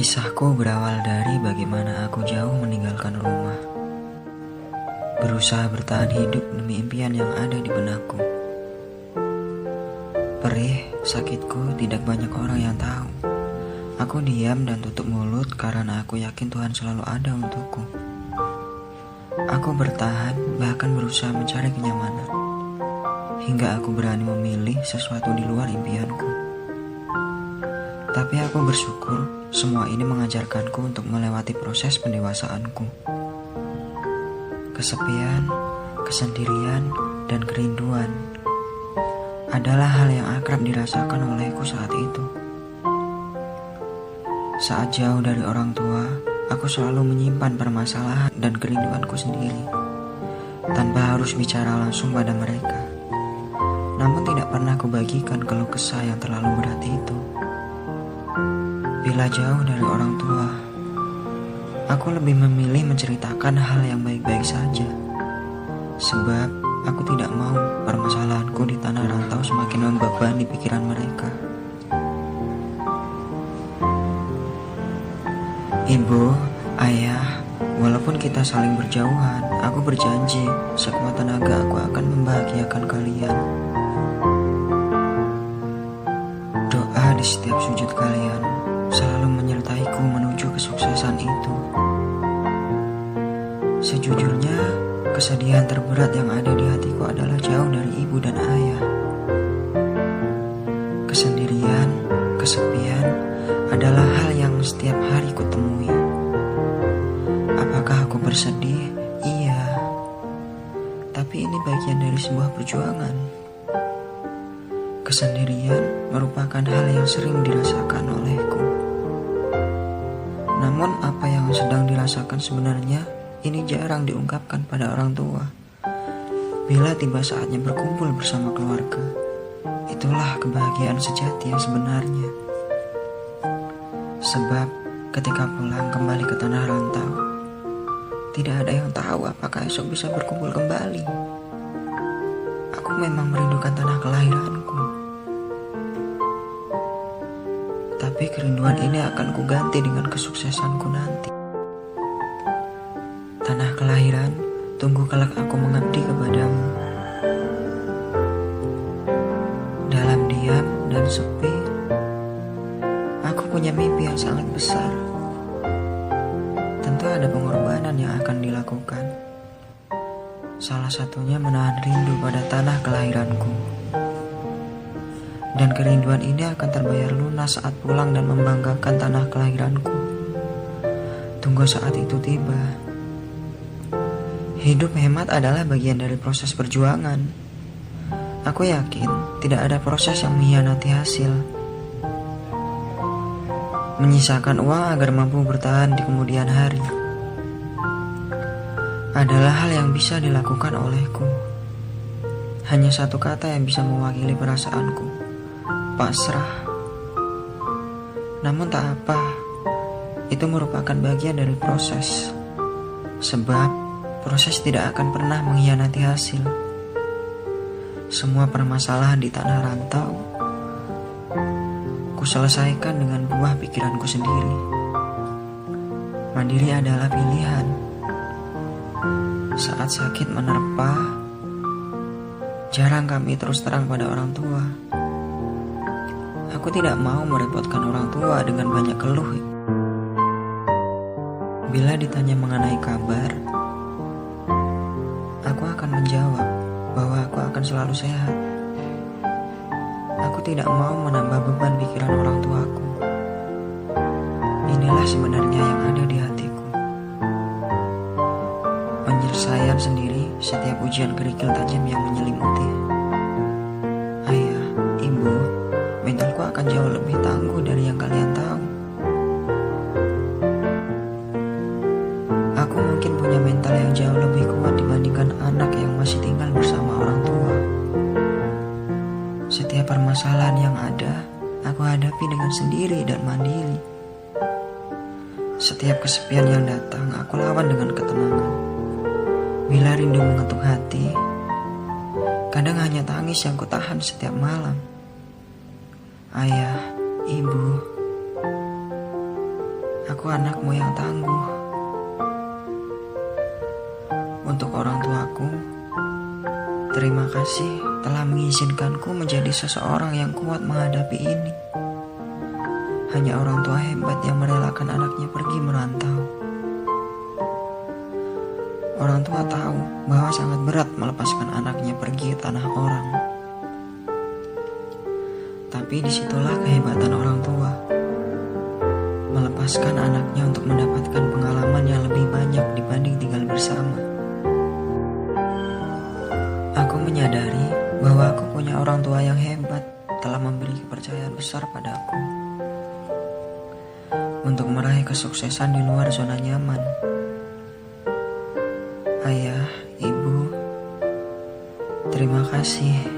Kisahku berawal dari bagaimana aku jauh meninggalkan rumah, berusaha bertahan hidup demi impian yang ada di benakku. Perih, sakitku tidak banyak orang yang tahu. Aku diam dan tutup mulut karena aku yakin Tuhan selalu ada untukku. Aku bertahan, bahkan berusaha mencari kenyamanan, hingga aku berani memilih sesuatu di luar impianku. Tapi aku bersyukur semua ini mengajarkanku untuk melewati proses pendewasaanku. Kesepian, kesendirian, dan kerinduan adalah hal yang akrab dirasakan olehku saat itu. Saat jauh dari orang tua, aku selalu menyimpan permasalahan dan kerinduanku sendiri, tanpa harus bicara langsung pada mereka. Namun tidak pernah kubagikan keluh kesah yang terlalu berat itu. Bila jauh dari orang tua, aku lebih memilih menceritakan hal yang baik-baik saja. Sebab aku tidak mau permasalahanku di tanah rantau semakin membebani pikiran mereka. Ibu, ayah, walaupun kita saling berjauhan, aku berjanji sekuat tenaga aku akan membahagiakan kalian. Doa di setiap sujud kalian selalu menyertaiku menuju kesuksesan itu. Sejujurnya, kesedihan terberat yang ada di hatiku adalah jauh dari ibu dan ayah. Kesendirian, kesepian adalah hal yang setiap hari kutemui. Apakah aku bersedih? Iya. Tapi ini bagian dari sebuah perjuangan. Kesendirian merupakan hal yang sering dirasakan olehku. Namun apa yang sedang dirasakan sebenarnya ini jarang diungkapkan pada orang tua. Bila tiba saatnya berkumpul bersama keluarga, itulah kebahagiaan sejati yang sebenarnya. Sebab ketika pulang kembali ke tanah rantau, tidak ada yang tahu apakah esok bisa berkumpul kembali. Aku memang merindukan tanah kelahiranku. Tapi kerinduan ini akan kuganti dengan kesuksesanku nanti. Tanah kelahiran, tunggu kelak aku mengabdi kepadamu. Dalam diam dan sepi, aku punya mimpi yang sangat besar. Tentu ada pengorbanan yang akan dilakukan. Salah satunya menahan rindu pada tanah kelahiranku. Dan kerinduan ini akan terbayar lunas saat pulang dan membanggakan tanah kelahiranku. Tunggu saat itu tiba. Hidup hemat adalah bagian dari proses perjuangan. Aku yakin tidak ada proses yang mengkhianati hasil. Menyisakan uang agar mampu bertahan di kemudian hari adalah hal yang bisa dilakukan olehku. Hanya satu kata yang bisa mewakili perasaanku: pasrah. Namun tak apa, itu merupakan bagian dari proses. Sebab proses tidak akan pernah mengkhianati hasil. Semua permasalahan di tanah rantau ku selesaikan dengan buah pikiranku sendiri. Mandiri adalah pilihan. Saat sakit menerpa, jarang kami terus terang pada orang tua. Aku tidak mau merepotkan orang tua dengan banyak keluh. Bila ditanya mengenai kabar, aku akan menjawab bahwa aku akan selalu sehat. Aku tidak mau menambah beban pikiran orang tuaku. Inilah sebenarnya yang ada di hatiku. Penyelesaian sendiri setiap ujian kerikil tajam yang menyelimuti. Ayah, ibu, mentalku akan jauh lebih tangguh dari yang kalian tahu. Aku mungkin punya mental yang jauh lebih kuat dibandingkan anak yang masih tinggal bersama orang tua. Setiap permasalahan yang ada, aku hadapi dengan sendiri dan mandiri. Setiap kesepian yang datang, aku lawan dengan ketenangan. Bila rindu mengetuk hati, kadang hanya tangis yang kutahan setiap malam. Ayah, ibu, Aku anakmu yang tangguh. Untuk orang tuaku, terima kasih telah mengizinkanku menjadi seseorang yang kuat menghadapi ini. Hanya orang tua hebat yang merelakan anaknya pergi merantau. Orang tua tahu bahwa sangat berat melepaskan anaknya pergi ke tanah orang. Tapi disitulah kehebatan orang tua. Melepaskan anaknya untuk mendapatkan pengalaman yang lebih banyak dibanding tinggal bersama. Aku menyadari bahwa aku punya orang tua yang hebat, telah memberi kepercayaan besar padaku untuk meraih kesuksesan di luar zona nyaman. Ayah, ibu, terima kasih